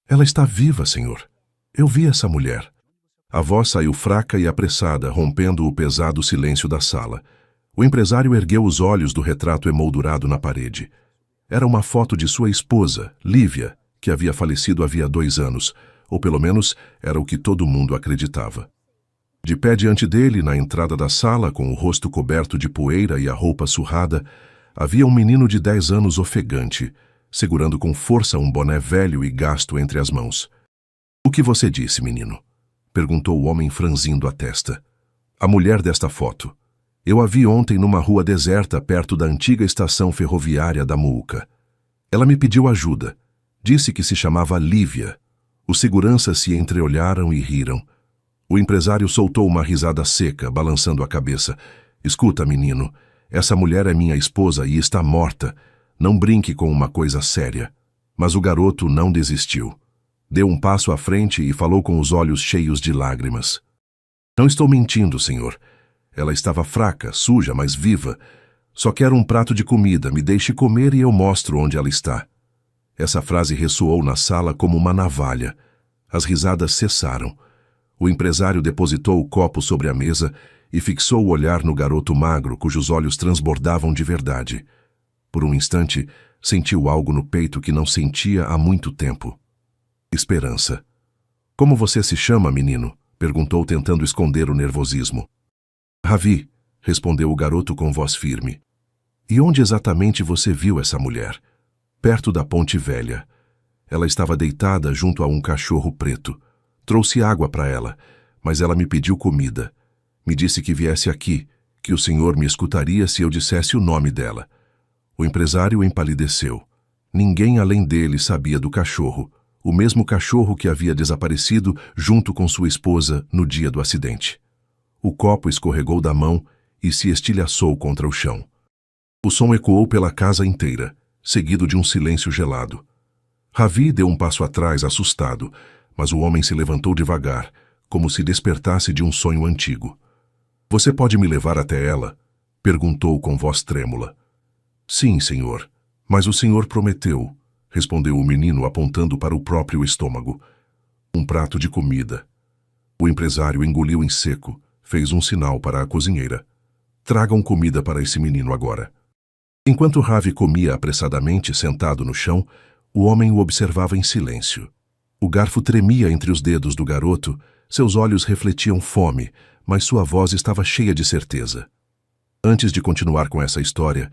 Ela está viva, senhor. Eu vi essa mulher. A voz saiu fraca e apressada, rompendo o pesado silêncio da sala. O empresário ergueu os olhos do retrato emoldurado na parede. Era uma foto de sua esposa, Lívia, que havia falecido havia 2 anos, ou pelo menos era o que todo mundo acreditava. De pé diante dele, na entrada da sala, com o rosto coberto de poeira e a roupa surrada, havia um menino de 10 anos ofegante, segurando com força um boné velho e gasto entre as mãos. "O que você disse, menino?" perguntou o homem franzindo a testa. "A mulher desta foto. Eu a vi ontem numa rua deserta perto da antiga estação ferroviária da Muuca. Ela me pediu ajuda. Disse que se chamava Lívia. Os seguranças se entreolharam e riram. O empresário soltou uma risada seca, balançando a cabeça. Escuta, menino, essa mulher é minha esposa e está morta. Não brinque com uma coisa séria." Mas o garoto não desistiu. Deu um passo à frente e falou com os olhos cheios de lágrimas. "Não estou mentindo, senhor. Ela estava fraca, suja, mas viva. Só quero um prato de comida, me deixe comer e eu mostro onde ela está." Essa frase ressoou na sala como uma navalha. As risadas cessaram. O empresário depositou o copo sobre a mesa e fixou o olhar no garoto magro, cujos olhos transbordavam de verdade. Por um instante, sentiu algo no peito que não sentia há muito tempo. Esperança. "Como você se chama, menino?" perguntou, tentando esconder o nervosismo. "Ravi", respondeu o garoto com voz firme. "E onde exatamente você viu essa mulher?" "Perto da Ponte Velha. Ela estava deitada junto a um cachorro preto. Trouxe água para ela, mas ela me pediu comida. Me disse que viesse aqui, que o senhor me escutaria se eu dissesse o nome dela." O empresário empalideceu. Ninguém além dele sabia do cachorro, o mesmo cachorro que havia desaparecido junto com sua esposa no dia do acidente. O copo escorregou da mão e se estilhaçou contra o chão. O som ecoou pela casa inteira, seguido de um silêncio gelado. Ravi deu um passo atrás, assustado, mas o homem se levantou devagar, como se despertasse de um sonho antigo. "Você pode me levar até ela?" perguntou com voz trêmula. "Sim, senhor, mas o senhor prometeu", respondeu o menino apontando para o próprio estômago. "Um prato de comida." O empresário engoliu em seco, fez um sinal para a cozinheira. "Tragam comida para esse menino agora." Enquanto Ravi comia apressadamente, sentado no chão, o homem o observava em silêncio. O garfo tremia entre os dedos do garoto, seus olhos refletiam fome, mas sua voz estava cheia de certeza. "Antes de continuar com essa história,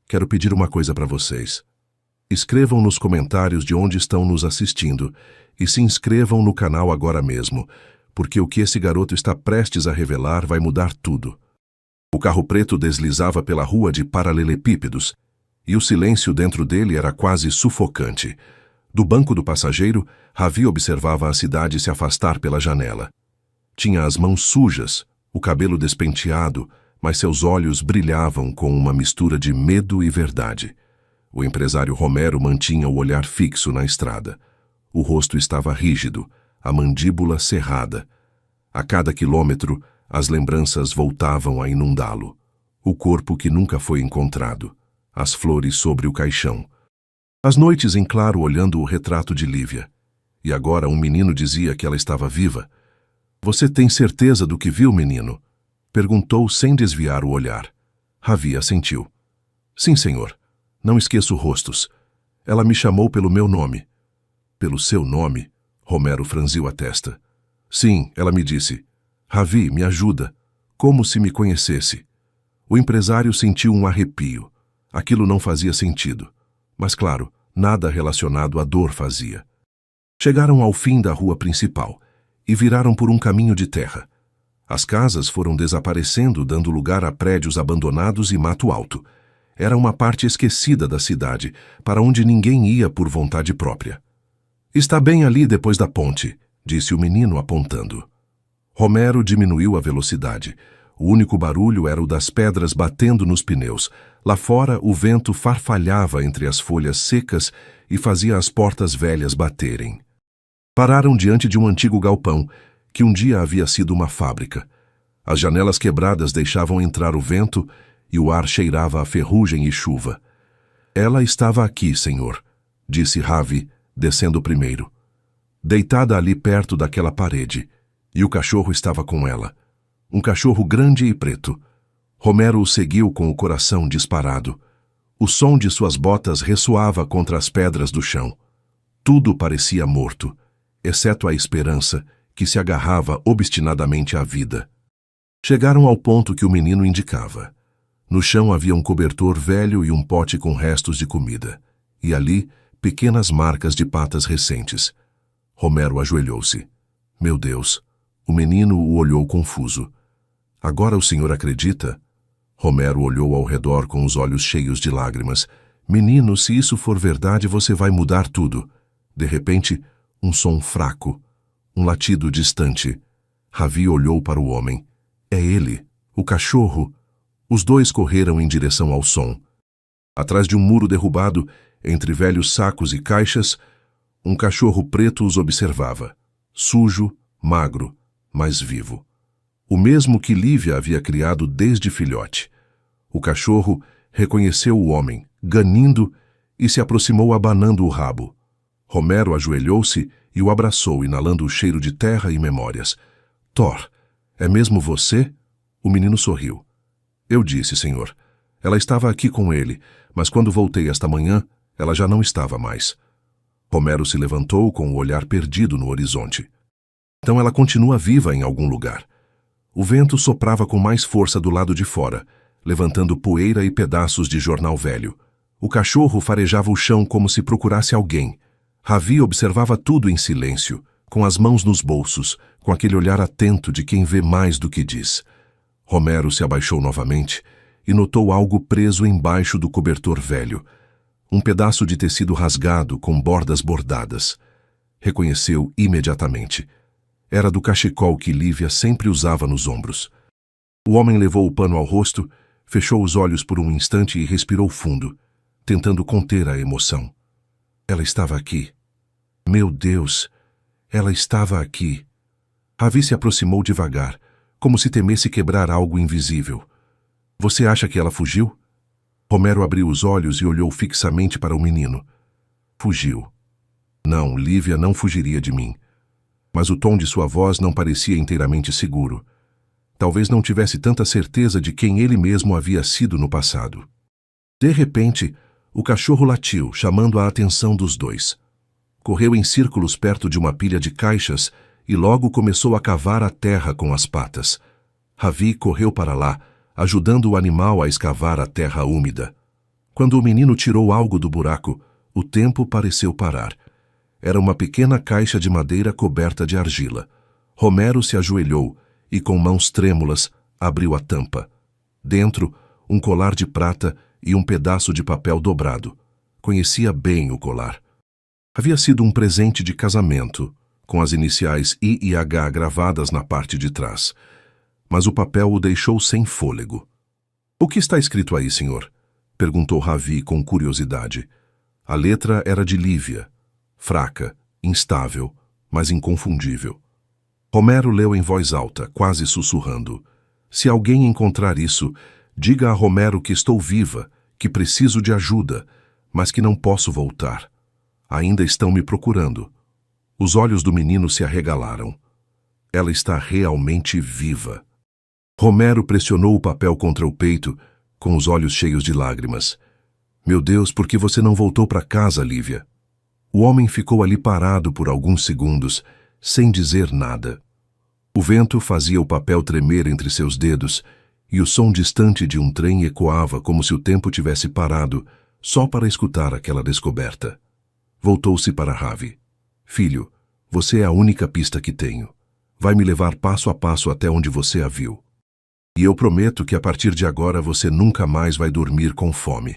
quero pedir uma coisa para vocês. Escrevam nos comentários de onde estão nos assistindo e se inscrevam no canal agora mesmo, porque o que esse garoto está prestes a revelar vai mudar tudo." O carro preto deslizava pela rua de paralelepípedos, e o silêncio dentro dele era quase sufocante. Do banco do passageiro, Ravi observava a cidade se afastar pela janela. Tinha as mãos sujas, o cabelo despenteado, mas seus olhos brilhavam com uma mistura de medo e verdade. O empresário Romero mantinha o olhar fixo na estrada. O rosto estava rígido, a mandíbula cerrada. A cada quilômetro, as lembranças voltavam a inundá-lo. O corpo que nunca foi encontrado, as flores sobre o caixão. As noites em claro olhando o retrato de Lívia. E agora um menino dizia que ela estava viva. "Você tem certeza do que viu, menino?" perguntou sem desviar o olhar. Ravi assentiu. "Sim, senhor. Não esqueço rostos. Ela me chamou pelo meu nome." "Pelo seu nome?" Romero franziu a testa. "Sim, ela me disse. Ravi, me ajuda. Como se me conhecesse." O empresário sentiu um arrepio. Aquilo não fazia sentido. Mas, claro, nada relacionado à dor fazia. Chegaram ao fim da rua principal e viraram por um caminho de terra. As casas foram desaparecendo, dando lugar a prédios abandonados e mato alto. Era uma parte esquecida da cidade, para onde ninguém ia por vontade própria. "Está bem ali depois da ponte", disse o menino apontando. Romero diminuiu a velocidade. O único barulho era o das pedras batendo nos pneus. Lá fora, o vento farfalhava entre as folhas secas e fazia as portas velhas baterem. Pararam diante de um antigo galpão, que um dia havia sido uma fábrica. As janelas quebradas deixavam entrar o vento e o ar cheirava a ferrugem e chuva. "Ela estava aqui, senhor", disse Ravi, descendo primeiro. deitada ali perto daquela parede, e o cachorro estava com ela. Um cachorro grande e preto. Romero o seguiu com o coração disparado. O som de suas botas ressoava contra as pedras do chão. Tudo parecia morto, exceto a esperança, que se agarrava obstinadamente à vida. Chegaram ao ponto que o menino indicava. No chão havia um cobertor velho e um pote com restos de comida. E ali, pequenas marcas de patas recentes. Romero ajoelhou-se. Meu Deus! O menino o olhou confuso. Agora o senhor acredita? Romero olhou ao redor com os olhos cheios de lágrimas. Menino, se isso for verdade, você vai mudar tudo. De repente, um som fraco. Um latido distante. Ravi olhou para o homem. É ele, o cachorro. Os dois correram em direção ao som. Atrás de um muro derrubado, entre velhos sacos e caixas, um cachorro preto os observava. Sujo, magro, mas vivo. O mesmo que Lívia havia criado desde filhote. O cachorro reconheceu o homem, ganindo, e se aproximou abanando o rabo. Romero ajoelhou-se e o abraçou, inalando o cheiro de terra e memórias. Thor, é mesmo você? O menino sorriu. Eu disse, senhor. Ela estava aqui com ele, mas quando voltei esta manhã, ela já não estava mais. Romero se levantou com o olhar perdido no horizonte. Então ela continua viva em algum lugar. O vento soprava com mais força do lado de fora, levantando poeira e pedaços de jornal velho. O cachorro farejava o chão como se procurasse alguém. Ravi observava tudo em silêncio, com as mãos nos bolsos, com aquele olhar atento de quem vê mais do que diz. Romero se abaixou novamente e notou algo preso embaixo do cobertor velho. Um pedaço de tecido rasgado com bordas bordadas. Reconheceu imediatamente. Era do cachecol que Lívia sempre usava nos ombros. O homem levou o pano ao rosto, fechou os olhos por um instante e respirou fundo, tentando conter a emoção. Ela estava aqui. Meu Deus! Ela estava aqui. Ravi se aproximou devagar, como se temesse quebrar algo invisível. Você acha que ela fugiu? Romero abriu os olhos e olhou fixamente para o menino. Fugiu. Não, Lívia não fugiria de mim. Mas o tom de sua voz não parecia inteiramente seguro. Talvez não tivesse tanta certeza de quem ele mesmo havia sido no passado. De repente, o cachorro latiu, chamando a atenção dos dois. Correu em círculos perto de uma pilha de caixas e logo começou a cavar a terra com as patas. Ravi correu para lá, ajudando o animal a escavar a terra úmida. Quando o menino tirou algo do buraco, o tempo pareceu parar. Era uma pequena caixa de madeira coberta de argila. Romero se ajoelhou e, com mãos trêmulas, abriu a tampa. Dentro, um colar de prata e um pedaço de papel dobrado. Conhecia bem o colar. Havia sido um presente de casamento, com as iniciais I e H gravadas na parte de trás. Mas o papel o deixou sem fôlego. O que está escrito aí, senhor? Perguntou Ravi com curiosidade. A letra era de Lívia. Fraca, instável, mas inconfundível. Romero leu em voz alta, quase sussurrando. Se alguém encontrar isso, diga a Romero que estou viva, que preciso de ajuda, mas que não posso voltar. Ainda estão me procurando. Os olhos do menino se arregalaram. Ela está realmente viva. Romero pressionou o papel contra o peito, com os olhos cheios de lágrimas. Meu Deus, por que você não voltou para casa, Lívia? O homem ficou ali parado por alguns segundos, sem dizer nada. O vento fazia o papel tremer entre seus dedos, e o som distante de um trem ecoava como se o tempo tivesse parado, só para escutar aquela descoberta. Voltou-se para Ravi. Filho, você é a única pista que tenho. Vai me levar passo a passo até onde você a viu. E eu prometo que a partir de agora você nunca mais vai dormir com fome.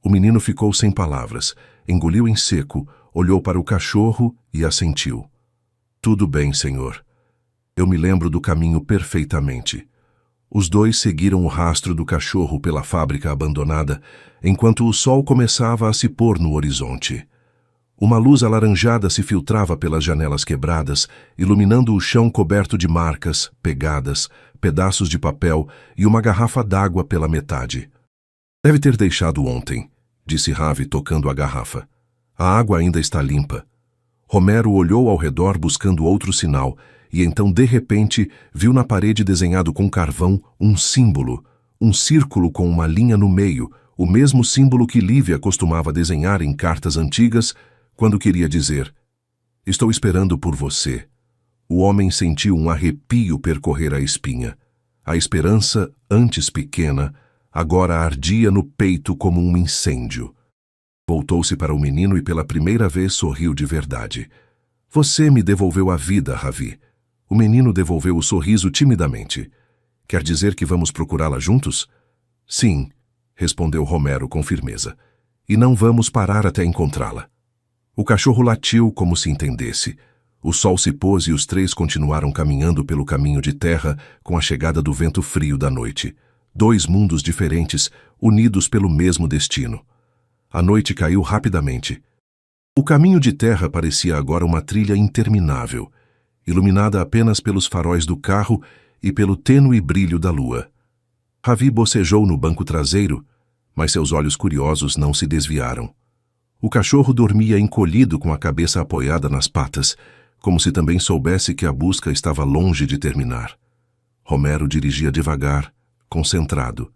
O menino ficou sem palavras, engoliu em seco, olhou para o cachorro e assentiu. Tudo bem, senhor. Eu me lembro do caminho perfeitamente. Os dois seguiram o rastro do cachorro pela fábrica abandonada, enquanto o sol começava a se pôr no horizonte. Uma luz alaranjada se filtrava pelas janelas quebradas, iluminando o chão coberto de marcas, pegadas, pedaços de papel e uma garrafa d'água pela metade. Deve ter deixado ontem, disse Ravi tocando a garrafa. A água ainda está limpa. Romero olhou ao redor buscando outro sinal, e então, de repente, viu na parede desenhado com carvão um símbolo, um círculo com uma linha no meio, o mesmo símbolo que Lívia costumava desenhar em cartas antigas quando queria dizer: "Estou esperando por você." O homem sentiu um arrepio percorrer a espinha. A esperança, antes pequena, agora ardia no peito como um incêndio. Voltou-se para o menino e pela primeira vez sorriu de verdade. "Você me devolveu a vida, Ravi." O menino devolveu o sorriso timidamente. "Quer dizer que vamos procurá-la juntos?" "Sim", respondeu Romero com firmeza. "E não vamos parar até encontrá-la." O cachorro latiu como se entendesse. O sol se pôs e os três continuaram caminhando pelo caminho de terra com a chegada do vento frio da noite. Dois mundos diferentes, unidos pelo mesmo destino. A noite caiu rapidamente. O caminho de terra parecia agora uma trilha interminável, iluminada apenas pelos faróis do carro e pelo tênue brilho da lua. Ravi bocejou no banco traseiro, mas seus olhos curiosos não se desviaram. O cachorro dormia encolhido com a cabeça apoiada nas patas, como se também soubesse que a busca estava longe de terminar. Romero dirigia devagar, concentrado.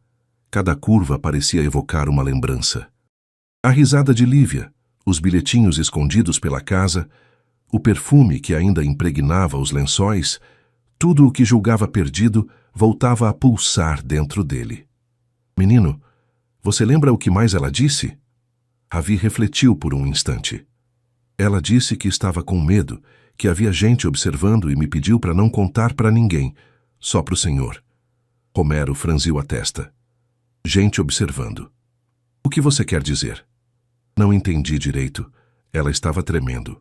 Cada curva parecia evocar uma lembrança. A risada de Lívia, os bilhetinhos escondidos pela casa, o perfume que ainda impregnava os lençóis, tudo o que julgava perdido voltava a pulsar dentro dele. "Menino, você lembra o que mais ela disse?" Ravi refletiu por um instante. "Ela disse que estava com medo, que havia gente observando e me pediu para não contar para ninguém, só para o senhor." Romero franziu a testa. "Gente observando. O que você quer dizer?" "Não entendi direito." Ela estava tremendo.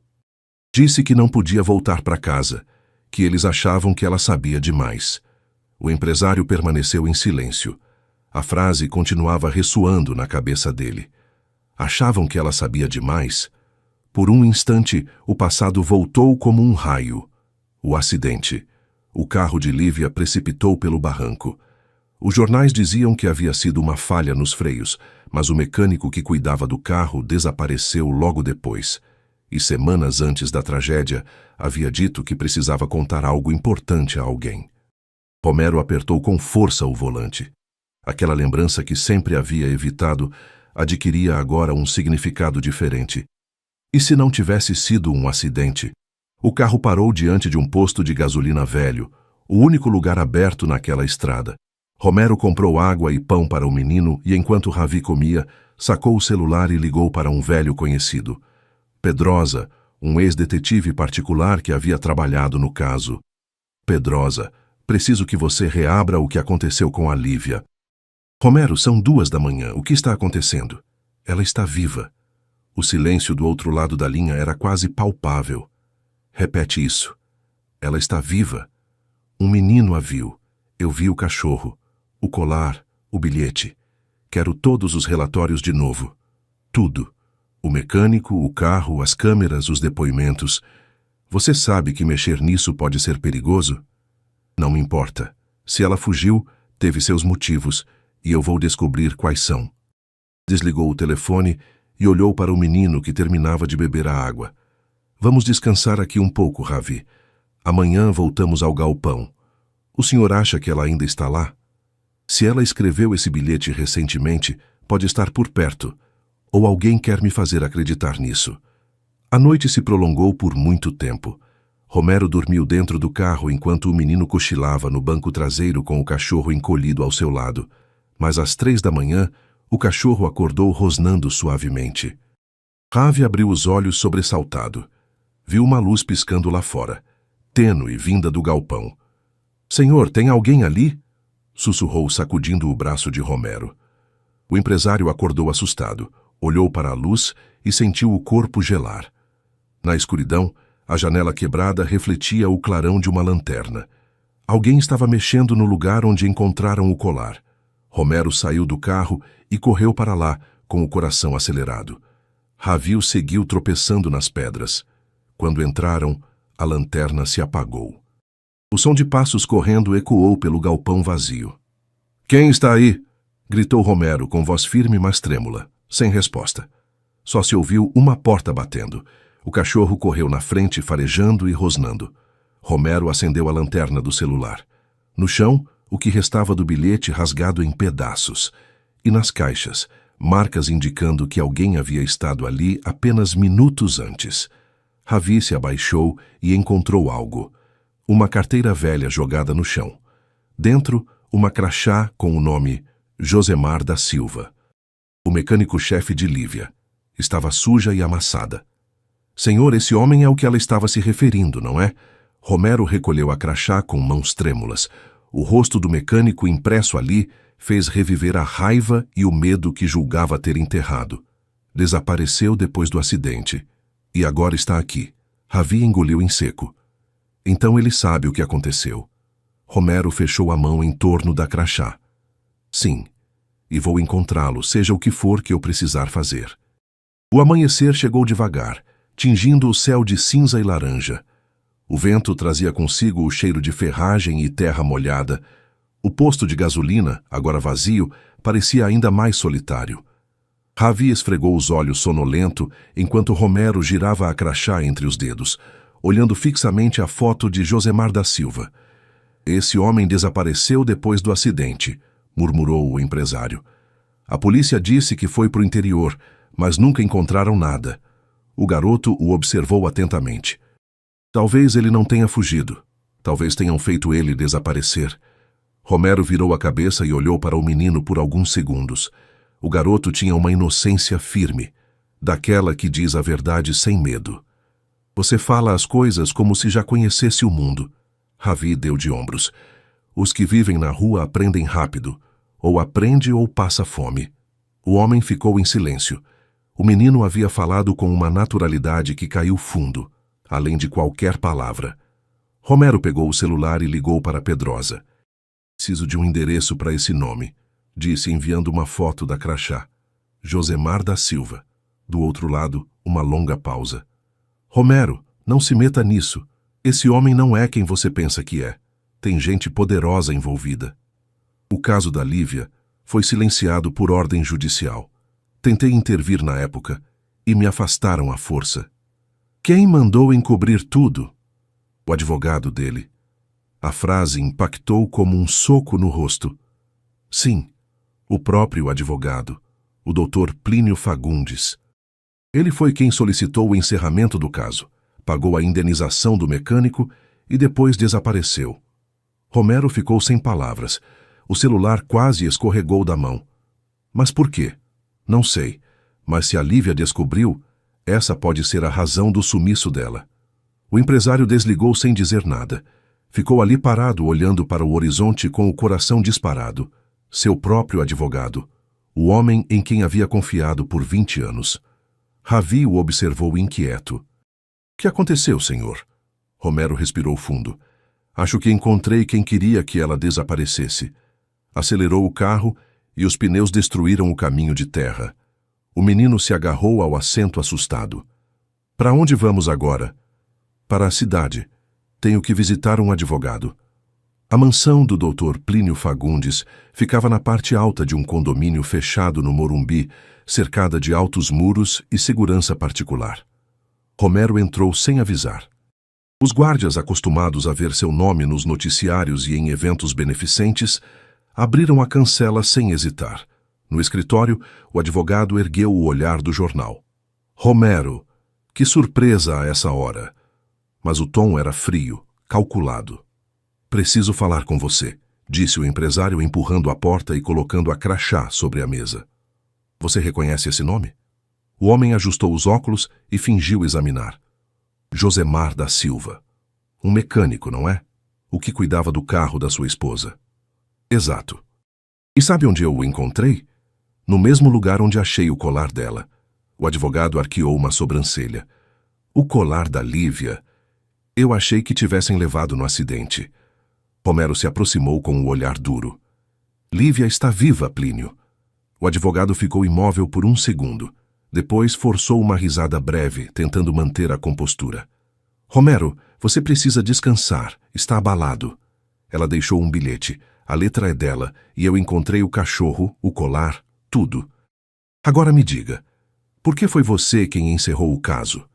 "Disse que não podia voltar para casa, que eles achavam que ela sabia demais." O empresário permaneceu em silêncio. A frase continuava ressoando na cabeça dele. Achavam que ela sabia demais? Por um instante, o passado voltou como um raio. O acidente. O carro de Lívia precipitou pelo barranco. Os jornais diziam que havia sido uma falha nos freios, mas o mecânico que cuidava do carro desapareceu logo depois. E semanas antes da tragédia, havia dito que precisava contar algo importante a alguém. Romero apertou com força o volante. Aquela lembrança que sempre havia evitado adquiria agora um significado diferente. E se não tivesse sido um acidente? O carro parou diante de um posto de gasolina velho, o único lugar aberto naquela estrada. Romero comprou água e pão para o menino e, enquanto Ravi comia, sacou o celular e ligou para um velho conhecido. Pedrosa, um ex-detetive particular que havia trabalhado no caso. "Pedrosa, preciso que você reabra o que aconteceu com a Lívia." "Romero, são 2 da manhã. O que está acontecendo?" "Ela está viva." O silêncio do outro lado da linha era quase palpável. "Repete isso." "Ela está viva. Um menino a viu. Eu vi o cachorro, o colar, o bilhete. Quero todos os relatórios de novo. Tudo. O mecânico, o carro, as câmeras, os depoimentos. Você sabe que mexer nisso pode ser perigoso?" "Não me importa. Se ela fugiu, teve seus motivos, e eu vou descobrir quais são." Desligou o telefone e olhou para o menino que terminava de beber a água. "Vamos descansar aqui um pouco, Ravi. Amanhã voltamos ao galpão. O senhor acha que ela ainda está lá? Se ela escreveu esse bilhete recentemente, pode estar por perto. Ou alguém quer me fazer acreditar nisso." A noite se prolongou por muito tempo. Romero dormiu dentro do carro enquanto o menino cochilava no banco traseiro com o cachorro encolhido ao seu lado. Mas às 3 da manhã, o cachorro acordou rosnando suavemente. Ravi abriu os olhos sobressaltado. Viu uma luz piscando lá fora, tênue, vinda do galpão. "Senhor, tem alguém ali?" sussurrou, sacudindo o braço de Romero. O empresário acordou assustado, olhou para a luz e sentiu o corpo gelar. Na escuridão, a janela quebrada refletia o clarão de uma lanterna. Alguém estava mexendo no lugar onde encontraram o colar. Romero saiu do carro e correu para lá, com o coração acelerado. Ravi o seguiu tropeçando nas pedras. Quando entraram, a lanterna se apagou. O som de passos correndo ecoou pelo galpão vazio. "Quem está aí?" gritou Romero com voz firme mas trêmula, sem resposta. Só se ouviu uma porta batendo. O cachorro correu na frente, farejando e rosnando. Romero acendeu a lanterna do celular. No chão, o que restava do bilhete rasgado em pedaços. E nas caixas, marcas indicando que alguém havia estado ali apenas minutos antes. Ravi se abaixou e encontrou algo. Uma carteira velha jogada no chão. Dentro, uma crachá com o nome Josemar da Silva. O mecânico-chefe de Lívia. Estava suja e amassada. Senhor, esse homem é o que ela estava se referindo, não é? Romero recolheu a crachá com mãos trêmulas. O rosto do mecânico impresso ali fez reviver a raiva e o medo que julgava ter enterrado. Desapareceu depois do acidente. E agora está aqui. Ravi engoliu em seco. Então ele sabe o que aconteceu. Romero fechou a mão em torno da crachá. Sim, e vou encontrá-lo, seja o que for que eu precisar fazer. O amanhecer chegou devagar, tingindo o céu de cinza e laranja. O vento trazia consigo o cheiro de ferragem e terra molhada. O posto de gasolina, agora vazio, parecia ainda mais solitário. Ravi esfregou os olhos sonolento enquanto Romero girava a crachá entre os dedos, olhando fixamente a foto de Josemar da Silva. Esse homem desapareceu depois do acidente, murmurou o empresário. A polícia disse que foi para o interior, mas nunca encontraram nada. O garoto o observou atentamente. Talvez ele não tenha fugido. Talvez tenham feito ele desaparecer. Romero virou a cabeça e olhou para o menino por alguns segundos. O garoto tinha uma inocência firme, daquela que diz a verdade sem medo. Você fala as coisas como se já conhecesse o mundo. Ravi deu de ombros. Os que vivem na rua aprendem rápido. Ou aprende ou passa fome. O homem ficou em silêncio. O menino havia falado com uma naturalidade que caiu fundo, além de qualquer palavra. Romero pegou o celular e ligou para Pedrosa. Preciso de um endereço para esse nome, disse enviando uma foto da crachá. Josemar da Silva. Do outro lado, uma longa pausa. Romero, não se meta nisso. Esse homem não é quem você pensa que é. Tem gente poderosa envolvida. O caso da Lívia foi silenciado por ordem judicial. Tentei intervir na época e me afastaram à força. Quem mandou encobrir tudo? O advogado dele. A frase impactou como um soco no rosto. Sim, o próprio advogado, o Dr. Plínio Fagundes. Ele foi quem solicitou o encerramento do caso, pagou a indenização do mecânico e depois desapareceu. Romero ficou sem palavras. O celular quase escorregou da mão. Mas por quê? Não sei, mas se a Lívia descobriu, essa pode ser a razão do sumiço dela. O empresário desligou sem dizer nada. Ficou ali parado, olhando para o horizonte com o coração disparado. Seu próprio advogado, o homem em quem havia confiado por 20 anos. Ravi o observou inquieto. O que aconteceu, senhor? Romero respirou fundo. Acho que encontrei quem queria que ela desaparecesse. Acelerou o carro e os pneus destruíram o caminho de terra. O menino se agarrou ao assento assustado. Para onde vamos agora? Para a cidade. Tenho que visitar um advogado. A mansão do Dr. Plínio Fagundes ficava na parte alta de um condomínio fechado no Morumbi, cercada de altos muros e segurança particular. Romero entrou sem avisar. Os guardas, acostumados a ver seu nome nos noticiários e em eventos beneficentes, abriram a cancela sem hesitar. No escritório, o advogado ergueu o olhar do jornal. Romero, que surpresa a essa hora! Mas o tom era frio, calculado. Preciso falar com você, disse o empresário empurrando a porta e colocando a crachá sobre a mesa. Você reconhece esse nome? O homem ajustou os óculos e fingiu examinar. Josemar da Silva. Um mecânico, não é? O que cuidava do carro da sua esposa. Exato. E sabe onde eu o encontrei? No mesmo lugar onde achei o colar dela. O advogado arqueou uma sobrancelha. O colar da Lívia. Eu achei que tivessem levado no acidente. Romero se aproximou com o olhar duro. Lívia está viva, Plínio. O advogado ficou imóvel por um segundo. Depois forçou uma risada breve, tentando manter a compostura. Romero, você precisa descansar. Está abalado. Ela deixou um bilhete. A letra é dela, e eu encontrei o cachorro, o colar, tudo. Agora me diga, por que foi você quem encerrou o caso?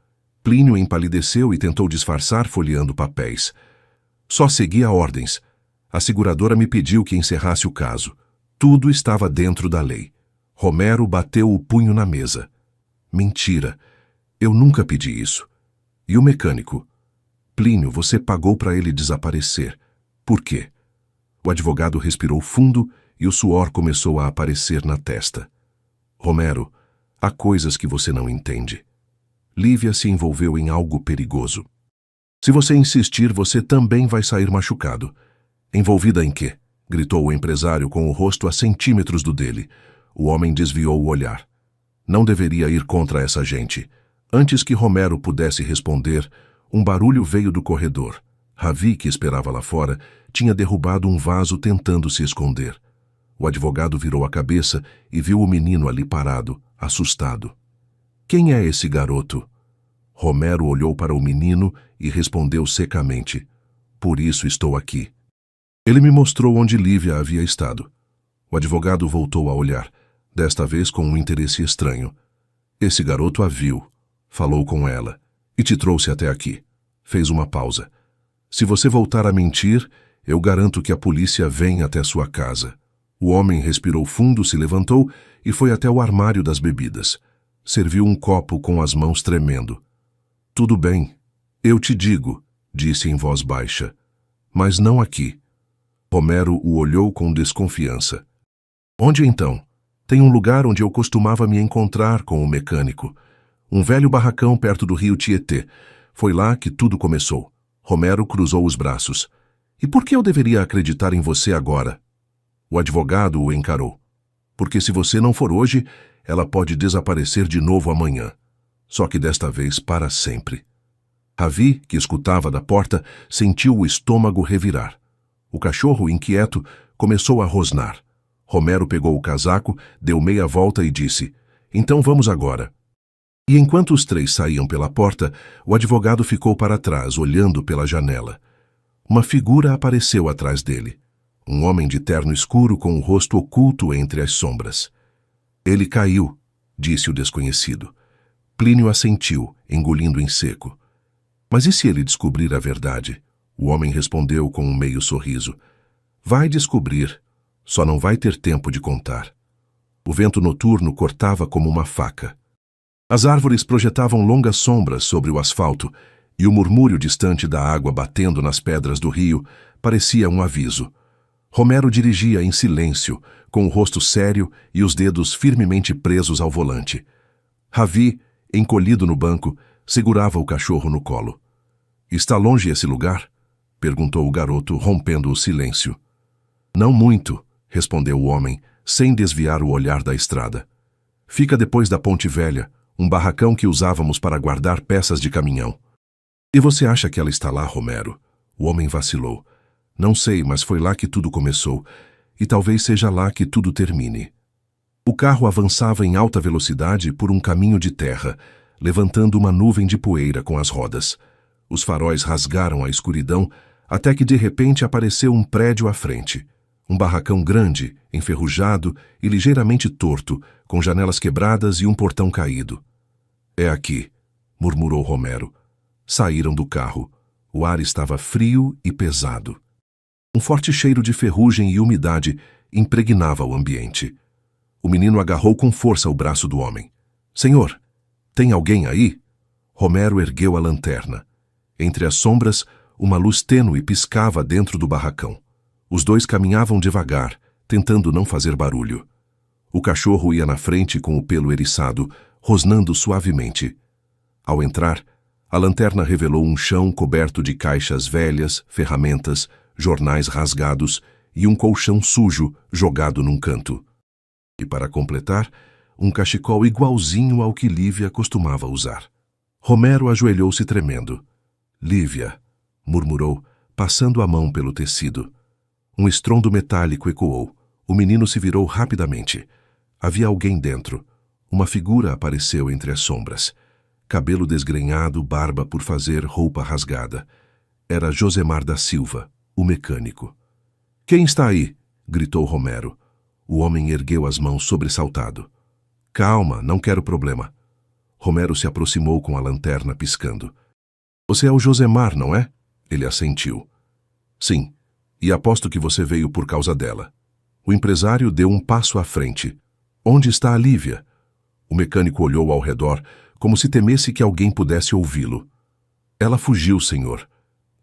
Plínio empalideceu e tentou disfarçar folheando papéis. Só seguia ordens. A seguradora me pediu que encerrasse o caso. Tudo estava dentro da lei. Romero bateu o punho na mesa. Mentira. Eu nunca pedi isso. E o mecânico? Plínio, você pagou para ele desaparecer. Por quê? O advogado respirou fundo e o suor começou a aparecer na testa. Romero, há coisas que você não entende. Lívia se envolveu em algo perigoso. Se você insistir, você também vai sair machucado. Envolvida em quê? Gritou o empresário com o rosto a centímetros do dele. O homem desviou o olhar. Não deveria ir contra essa gente. Antes que Romero pudesse responder, um barulho veio do corredor. Ravi, que esperava lá fora, tinha derrubado um vaso tentando se esconder. O advogado virou a cabeça e viu o menino ali parado, assustado. Quem é esse garoto? Romero olhou para o menino e respondeu secamente. Por isso estou aqui. Ele me mostrou onde Lívia havia estado. O advogado voltou a olhar, desta vez com um interesse estranho. Esse garoto a viu, falou com ela e te trouxe até aqui. Fez uma pausa. Se você voltar a mentir, eu garanto que a polícia vem até sua casa. O homem respirou fundo, se levantou e foi até o armário das bebidas. Serviu um copo com as mãos tremendo. Tudo bem, eu te digo, disse em voz baixa. Mas não aqui. Romero o olhou com desconfiança. Onde então? Tem um lugar onde eu costumava me encontrar com o mecânico. Um velho barracão perto do rio Tietê. Foi lá que tudo começou. Romero cruzou os braços. E por que eu deveria acreditar em você agora? O advogado o encarou. Porque se você não for hoje, ela pode desaparecer de novo amanhã. Só que desta vez para sempre. Ravi, que escutava da porta, sentiu o estômago revirar. O cachorro, inquieto, começou a rosnar. Romero pegou o casaco, deu meia volta e disse, então vamos agora. E enquanto os três saíam pela porta, o advogado ficou para trás, olhando pela janela. Uma figura apareceu atrás dele. Um homem de terno escuro com o rosto oculto entre as sombras. Ele caiu, disse o desconhecido. Plínio assentiu, engolindo em seco. Mas e se ele descobrir a verdade? O homem respondeu com um meio sorriso. Vai descobrir, só não vai ter tempo de contar. O vento noturno cortava como uma faca. As árvores projetavam longas sombras sobre o asfalto e o murmúrio distante da água batendo nas pedras do rio parecia um aviso. Romero dirigia em silêncio, com o rosto sério e os dedos firmemente presos ao volante. Ravi, encolhido no banco, segurava o cachorro no colo. Está longe esse lugar? Perguntou o garoto, rompendo o silêncio. Não muito, respondeu o homem, sem desviar o olhar da estrada. Fica depois da Ponte Velha, um barracão que usávamos para guardar peças de caminhão. E você acha que ela está lá, Romero? O homem vacilou. Não sei, mas foi lá que tudo começou, e talvez seja lá que tudo termine. O carro avançava em alta velocidade por um caminho de terra, levantando uma nuvem de poeira com as rodas. Os faróis rasgaram a escuridão, até que de repente apareceu um prédio à frente. Um barracão grande, enferrujado e ligeiramente torto, com janelas quebradas e um portão caído. É aqui, murmurou Romero. Saíram do carro. O ar estava frio e pesado. Um forte cheiro de ferrugem e umidade impregnava o ambiente. O menino agarrou com força o braço do homem. Senhor, tem alguém aí? Romero ergueu a lanterna. Entre as sombras, uma luz tênue piscava dentro do barracão. Os dois caminhavam devagar, tentando não fazer barulho. O cachorro ia na frente com o pelo eriçado, rosnando suavemente. Ao entrar, a lanterna revelou um chão coberto de caixas velhas, ferramentas, jornais rasgados e um colchão sujo jogado num canto. E para completar, um cachecol igualzinho ao que Lívia costumava usar. Romero ajoelhou-se tremendo. Lívia, murmurou, passando a mão pelo tecido. Um estrondo metálico ecoou. O menino se virou rapidamente. Havia alguém dentro. Uma figura apareceu entre as sombras. Cabelo desgrenhado, barba por fazer, roupa rasgada. Era Josemar da Silva, o mecânico. Quem está aí? Gritou Romero. O homem ergueu as mãos sobressaltado. Calma, não quero problema. Romero se aproximou com a lanterna piscando. Você é o Josemar, não é? Ele assentiu. Sim, e aposto que você veio por causa dela. O empresário deu um passo à frente. Onde está a Lívia? O mecânico olhou ao redor, como se temesse que alguém pudesse ouvi-lo. Ela fugiu, senhor.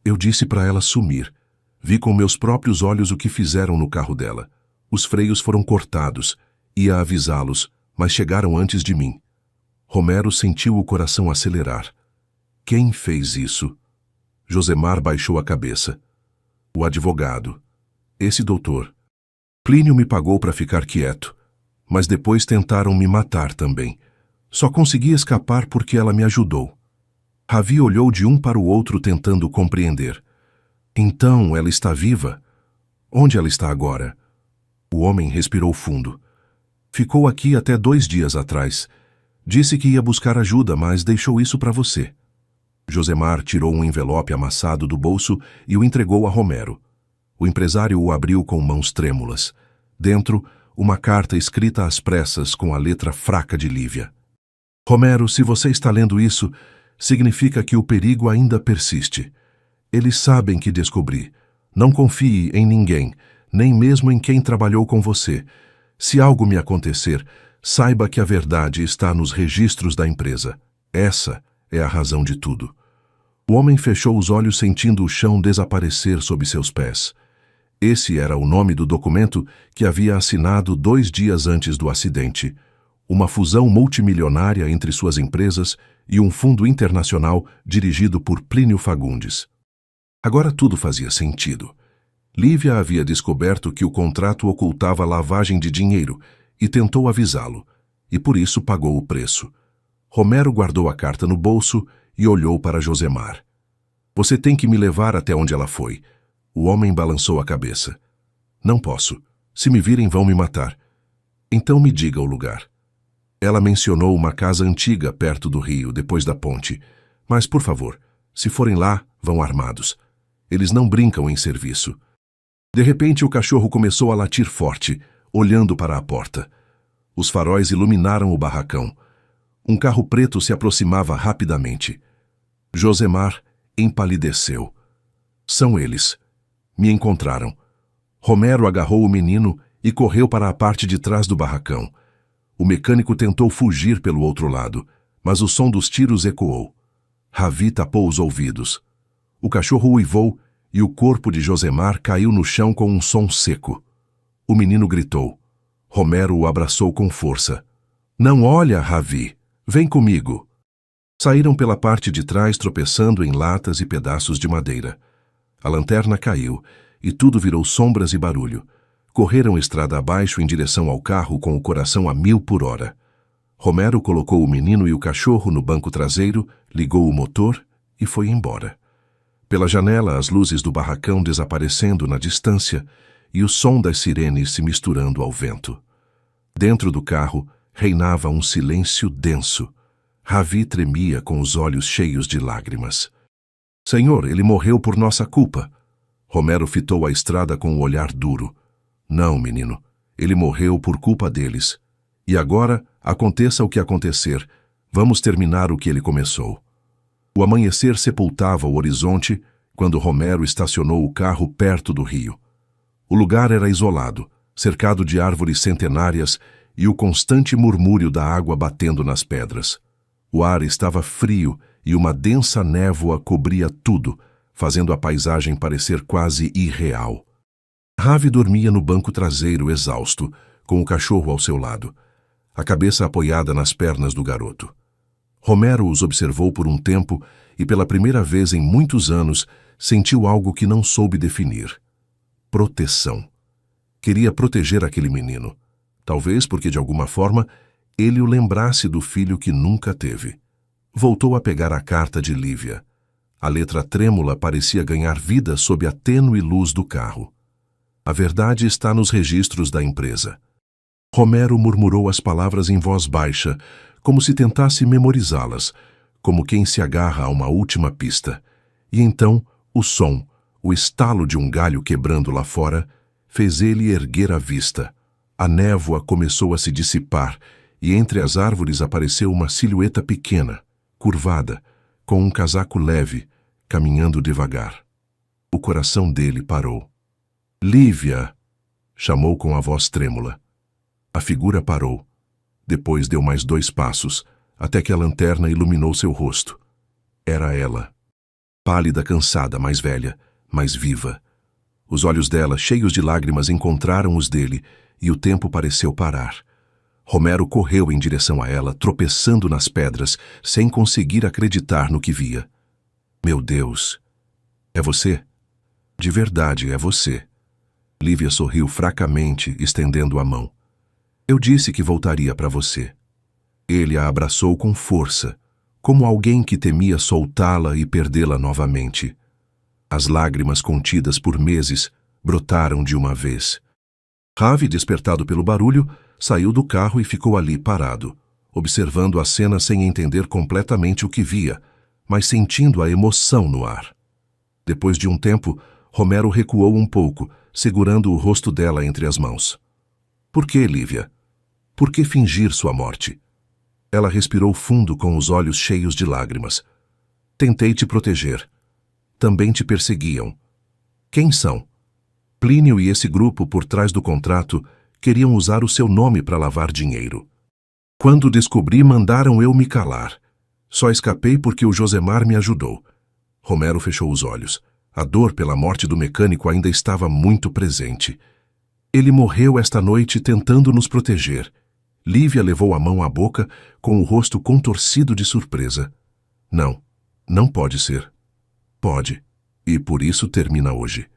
Eu disse para ela sumir. Vi com meus próprios olhos o que fizeram no carro dela. Os freios foram cortados. Ia avisá-los, mas chegaram antes de mim. Romero sentiu o coração acelerar. Quem fez isso? Josemar baixou a cabeça. O advogado. Esse doutor. Plínio me pagou para ficar quieto, mas depois tentaram me matar também. Só consegui escapar porque ela me ajudou. Ravi olhou de um para o outro tentando compreender. Então ela está viva? Onde ela está agora? O homem respirou fundo. Ficou aqui até 2 dias atrás. Disse que ia buscar ajuda, mas deixou isso para você. Josemar tirou um envelope amassado do bolso e o entregou a Romero. O empresário o abriu com mãos trêmulas. Dentro, uma carta escrita às pressas com a letra fraca de Lívia. Romero, se você está lendo isso, significa que o perigo ainda persiste. Eles sabem que descobri. Não confie em ninguém, nem mesmo em quem trabalhou com você. Se algo me acontecer, saiba que a verdade está nos registros da empresa. Essa é a razão de tudo. O homem fechou os olhos sentindo o chão desaparecer sob seus pés. Esse era o nome do documento que havia assinado 2 dias antes do acidente. Uma fusão multimilionária entre suas empresas e um fundo internacional dirigido por Plínio Fagundes. Agora tudo fazia sentido. Lívia havia descoberto que o contrato ocultava lavagem de dinheiro e tentou avisá-lo, e por isso pagou o preço. Romero guardou a carta no bolso e olhou para Josemar. Você tem que me levar até onde ela foi. O homem balançou a cabeça. Não posso. Se me virem, vão me matar. Então me diga o lugar. Ela mencionou uma casa antiga perto do rio, depois da ponte. Mas, por favor, se forem lá, vão armados. Eles não brincam em serviço. De repente, o cachorro começou a latir forte, olhando para a porta. Os faróis iluminaram o barracão. Um carro preto se aproximava rapidamente. Josemar empalideceu. São eles. Me encontraram. Romero agarrou o menino e correu para a parte de trás do barracão. O mecânico tentou fugir pelo outro lado, mas o som dos tiros ecoou. Ravi tapou os ouvidos. O cachorro uivou e o corpo de Josemar caiu no chão com um som seco. O menino gritou. Romero o abraçou com força. Não olha, Ravi. Vem comigo. Saíram pela parte de trás tropeçando em latas e pedaços de madeira. A lanterna caiu e tudo virou sombras e barulho. Correram estrada abaixo em direção ao carro com o coração a 1000 por hora. Romero colocou o menino e o cachorro no banco traseiro, ligou o motor e foi embora. Pela janela, as luzes do barracão desaparecendo na distância e o som das sirenes se misturando ao vento. Dentro do carro, reinava um silêncio denso. Ravi tremia com os olhos cheios de lágrimas. Senhor, ele morreu por nossa culpa. Romero fitou a estrada com um olhar duro. Não, menino, ele morreu por culpa deles. E agora, aconteça o que acontecer, vamos terminar o que ele começou. O amanhecer sepultava o horizonte quando Romero estacionou o carro perto do rio. O lugar era isolado, cercado de árvores centenárias e o constante murmúrio da água batendo nas pedras. O ar estava frio e uma densa névoa cobria tudo, fazendo a paisagem parecer quase irreal. Ravi dormia no banco traseiro exausto, com o cachorro ao seu lado, a cabeça apoiada nas pernas do garoto. Romero os observou por um tempo e, pela primeira vez em muitos anos, sentiu algo que não soube definir. Proteção. Queria proteger aquele menino. Talvez porque, de alguma forma, ele o lembrasse do filho que nunca teve. Voltou a pegar a carta de Lívia. A letra trêmula parecia ganhar vida sob a tênue luz do carro. A verdade está nos registros da empresa. Romero murmurou as palavras em voz baixa, como se tentasse memorizá-las, como quem se agarra a uma última pista. E então, o som, o estalo de um galho quebrando lá fora, fez ele erguer a vista. A névoa começou a se dissipar e entre as árvores apareceu uma silhueta pequena, curvada, com um casaco leve, caminhando devagar. O coração dele parou. "Lívia!" chamou com a voz trêmula. A figura parou. Depois deu mais 2 passos, até que a lanterna iluminou seu rosto. Era ela. Pálida, cansada, mais velha, mais viva. Os olhos dela, cheios de lágrimas, encontraram os dele, e o tempo pareceu parar. Romero correu em direção a ela, tropeçando nas pedras, sem conseguir acreditar no que via. "Meu Deus! É você? De verdade, é você." Lívia sorriu fracamente, estendendo a mão. "Eu disse que voltaria para você." Ele a abraçou com força, como alguém que temia soltá-la e perdê-la novamente. As lágrimas contidas por meses brotaram de uma vez. Ravi, despertado pelo barulho, saiu do carro e ficou ali parado, observando a cena sem entender completamente o que via, mas sentindo a emoção no ar. Depois de um tempo, Romero recuou um pouco, segurando o rosto dela entre as mãos. "Por que, Lívia? Por que fingir sua morte?" Ela respirou fundo com os olhos cheios de lágrimas. "Tentei te proteger. Também te perseguiam. Quem são?" Plínio e esse grupo por trás do contrato queriam usar o seu nome para lavar dinheiro. "Quando descobri, mandaram eu me calar. Só escapei porque o Josemar me ajudou." Romero fechou os olhos. A dor pela morte do mecânico ainda estava muito presente. "Ele morreu esta noite tentando nos proteger." Lívia levou a mão à boca, com o rosto contorcido de surpresa. "Não, não pode ser." "Pode, e por isso termina hoje."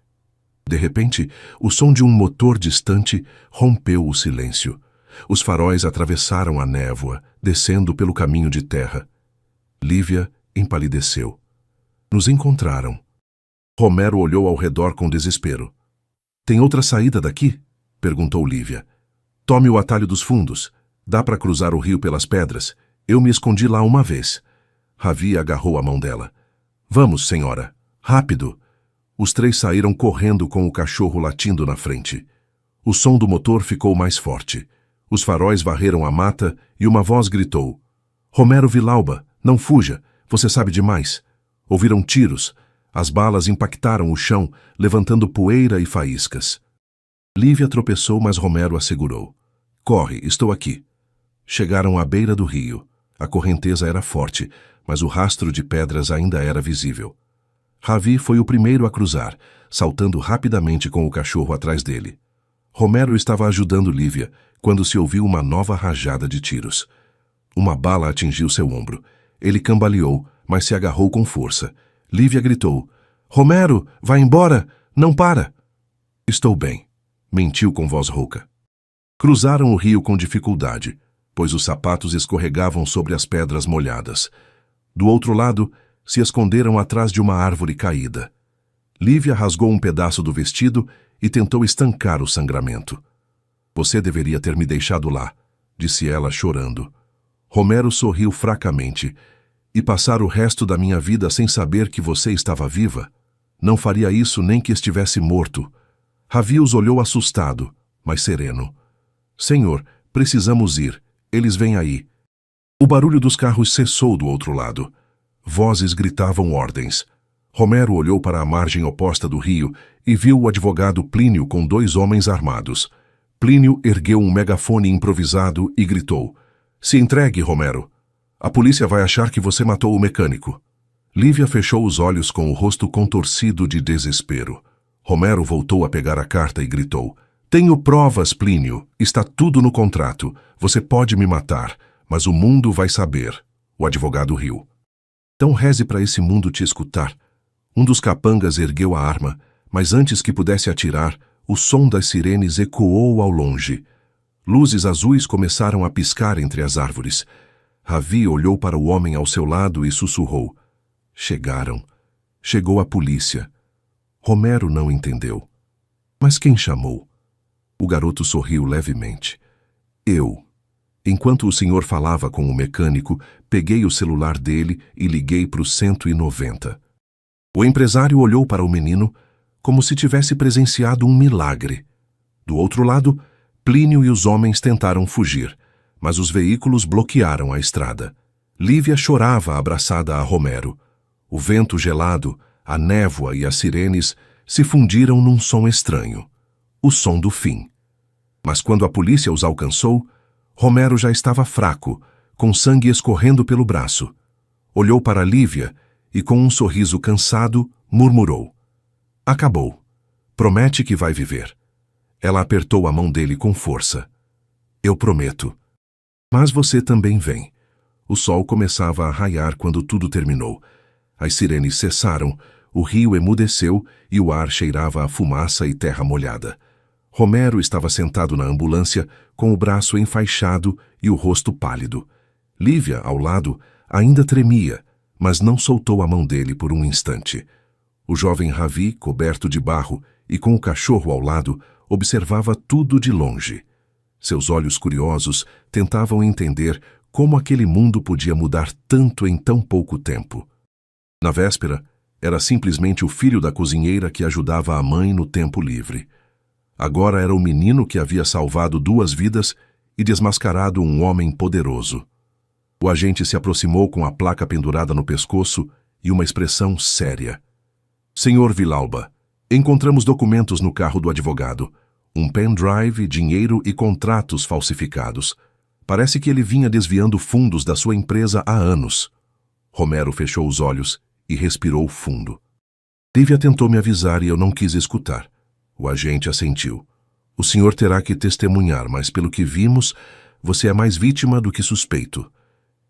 De repente, o som de um motor distante rompeu o silêncio. Os faróis atravessaram a névoa, descendo pelo caminho de terra. Lívia empalideceu. "Nos encontraram." Romero olhou ao redor com desespero. "Tem outra saída daqui?" perguntou Lívia. "Tome o atalho dos fundos. Dá para cruzar o rio pelas pedras. Eu me escondi lá uma vez." Ravi agarrou a mão dela. "Vamos, senhora. Rápido." Os 3 saíram correndo com o cachorro latindo na frente. O som do motor ficou mais forte. Os faróis varreram a mata e uma voz gritou: "Romero Vilauba, não fuja, você sabe demais." Ouviram tiros. As balas impactaram o chão, levantando poeira e faíscas. Lívia tropeçou, mas Romero a segurou. "Corre, estou aqui." Chegaram à beira do rio. A correnteza era forte, mas o rastro de pedras ainda era visível. Ravi foi o primeiro a cruzar, saltando rapidamente com o cachorro atrás dele. Romero estava ajudando Lívia, quando se ouviu uma nova rajada de tiros. Uma bala atingiu seu ombro. Ele cambaleou, mas se agarrou com força. Lívia gritou: "Romero, vai embora! Não para!" "Estou bem", mentiu com voz rouca. Cruzaram o rio com dificuldade, pois os sapatos escorregavam sobre as pedras molhadas. Do outro lado, se esconderam atrás de uma árvore caída. Lívia rasgou um pedaço do vestido e tentou estancar o sangramento. "Você deveria ter me deixado lá", disse ela chorando. Romero sorriu fracamente. "E passar o resto da minha vida sem saber que você estava viva? Não faria isso nem que estivesse morto." Ravi os olhou assustado, mas sereno. "Senhor, precisamos ir. Eles vêm aí." O barulho dos carros cessou do outro lado. Vozes gritavam ordens. Romero olhou para a margem oposta do rio e viu o advogado Plínio com 2 homens armados. Plínio ergueu um megafone improvisado e gritou: "Se entregue, Romero. A polícia vai achar que você matou o mecânico." Lívia fechou os olhos com o rosto contorcido de desespero. Romero voltou a pegar a carta e gritou: "Tenho provas, Plínio. Está tudo no contrato. Você pode me matar, mas o mundo vai saber." O advogado riu. "Então reze para esse mundo te escutar." Um dos capangas ergueu a arma, mas antes que pudesse atirar, o som das sirenes ecoou ao longe. Luzes azuis começaram a piscar entre as árvores. Ravi olhou para o homem ao seu lado e sussurrou: "Chegaram. Chegou a polícia." Romero não entendeu. "Mas quem chamou?" O garoto sorriu levemente. "Eu. Enquanto o senhor falava com o mecânico, peguei o celular dele e liguei para o 190. O empresário olhou para o menino como se tivesse presenciado um milagre. Do outro lado, Plínio e os homens tentaram fugir, mas os veículos bloquearam a estrada. Lívia chorava abraçada a Romero. O vento gelado, a névoa e as sirenes se fundiram num som estranho. O som do fim. Mas quando a polícia os alcançou, Romero já estava fraco, com sangue escorrendo pelo braço. Olhou para Lívia e, com um sorriso cansado, murmurou: "Acabou. Promete que vai viver." Ela apertou a mão dele com força. "Eu prometo. Mas você também vem." O sol começava a raiar quando tudo terminou. As sirenes cessaram, o rio emudeceu e o ar cheirava a fumaça e terra molhada. Romero estava sentado na ambulância, com o braço enfaixado e o rosto pálido. Lívia, ao lado, ainda tremia, mas não soltou a mão dele por um instante. O jovem Ravi, coberto de barro e com o cachorro ao lado, observava tudo de longe. Seus olhos curiosos tentavam entender como aquele mundo podia mudar tanto em tão pouco tempo. Na véspera, era simplesmente o filho da cozinheira que ajudava a mãe no tempo livre. Agora era o menino que havia salvado 2 vidas e desmascarado um homem poderoso. O agente se aproximou com a placa pendurada no pescoço e uma expressão séria. "Senhor Villalba, encontramos documentos no carro do advogado. Um pendrive, dinheiro e contratos falsificados. Parece que ele vinha desviando fundos da sua empresa há anos." Romero fechou os olhos e respirou fundo. "Lívia tentou me avisar e eu não quis escutar." O agente assentiu. "O senhor terá que testemunhar, mas pelo que vimos, você é mais vítima do que suspeito."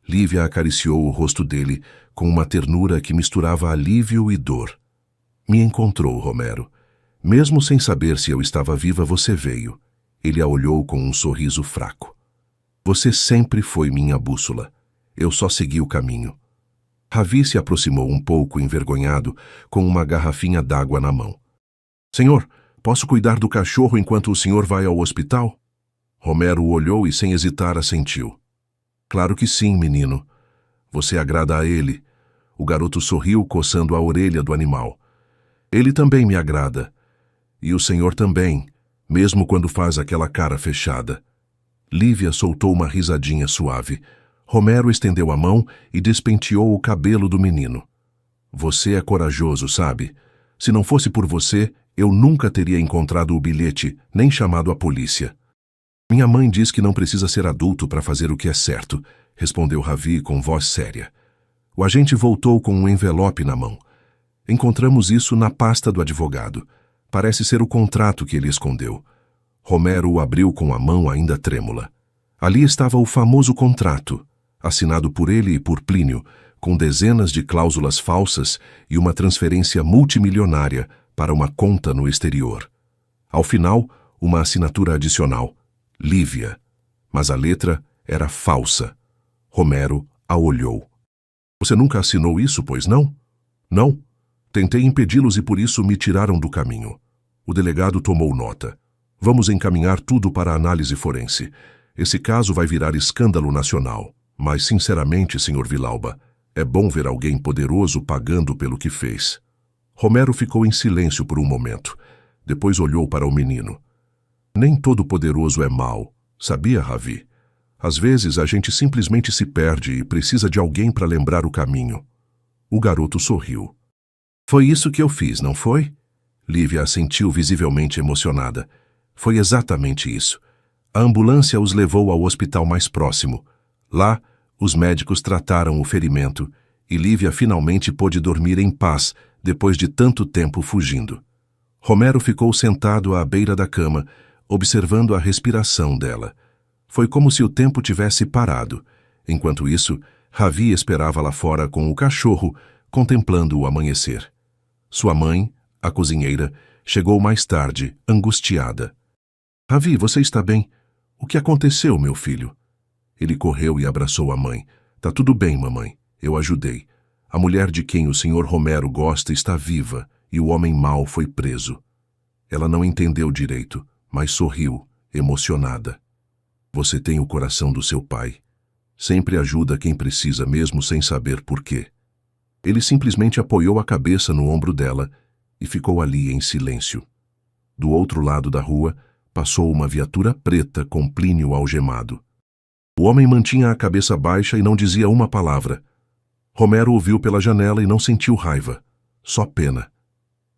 Lívia acariciou o rosto dele com uma ternura que misturava alívio e dor. "Me encontrou, Romero. Mesmo sem saber se eu estava viva, você veio." Ele a olhou com um sorriso fraco. "Você sempre foi minha bússola. Eu só segui o caminho." Ravi se aproximou um pouco envergonhado, com uma garrafinha d'água na mão. "Senhor, posso cuidar do cachorro enquanto o senhor vai ao hospital?" Romero olhou e sem hesitar assentiu. "Claro que sim, menino. Você agrada a ele." O garoto sorriu, coçando a orelha do animal. "Ele também me agrada. E o senhor também, mesmo quando faz aquela cara fechada." Lívia soltou uma risadinha suave. Romero estendeu a mão e despenteou o cabelo do menino. "Você é corajoso, sabe? Se não fosse por você, eu nunca teria encontrado o bilhete, nem chamado a polícia." "Minha mãe diz que não precisa ser adulto para fazer o que é certo", respondeu Ravi com voz séria. O agente voltou com um envelope na mão. "Encontramos isso na pasta do advogado. Parece ser o contrato que ele escondeu." Romero o abriu com a mão ainda trêmula. Ali estava o famoso contrato, assinado por ele e por Plínio, com dezenas de cláusulas falsas e uma transferência multimilionária para uma conta no exterior. Ao final, uma assinatura adicional: Lívia. Mas a letra era falsa. Romero a olhou. "Você nunca assinou isso, pois não?" "Não. Tentei impedi-los e por isso me tiraram do caminho." O delegado tomou nota. "Vamos encaminhar tudo para a análise forense. Esse caso vai virar escândalo nacional. Mas, sinceramente, Sr. Villalba, é bom ver alguém poderoso pagando pelo que fez." Romero ficou em silêncio por um momento. Depois olhou para o menino. "Nem todo poderoso é mau, sabia, Ravi? Às vezes a gente simplesmente se perde e precisa de alguém para lembrar o caminho." O garoto sorriu. "Foi isso que eu fiz, não foi?" Lívia assentiu visivelmente emocionada. "Foi exatamente isso. A ambulância os levou ao hospital mais próximo. Lá, os médicos trataram o ferimento e Lívia finalmente pôde dormir em paz depois de tanto tempo fugindo." Romero ficou sentado à beira da cama, observando a respiração dela. Foi como se o tempo tivesse parado. Enquanto isso, Ravi esperava lá fora com o cachorro, contemplando o amanhecer. Sua mãe, a cozinheira, chegou mais tarde, angustiada. "Ravi, você está bem? O que aconteceu, meu filho?" Ele correu e abraçou a mãe. "Tá tudo bem, mamãe. Eu ajudei. A mulher de quem o Sr. Romero gosta está viva e o homem mau foi preso." Ela não entendeu direito, mas sorriu, emocionada. "Você tem o coração do seu pai. Sempre ajuda quem precisa, mesmo sem saber por quê." Ele simplesmente apoiou a cabeça no ombro dela e ficou ali em silêncio. Do outro lado da rua, passou uma viatura preta com Plínio algemado. O homem mantinha a cabeça baixa e não dizia uma palavra. Romero ouviu pela janela e não sentiu raiva, só pena.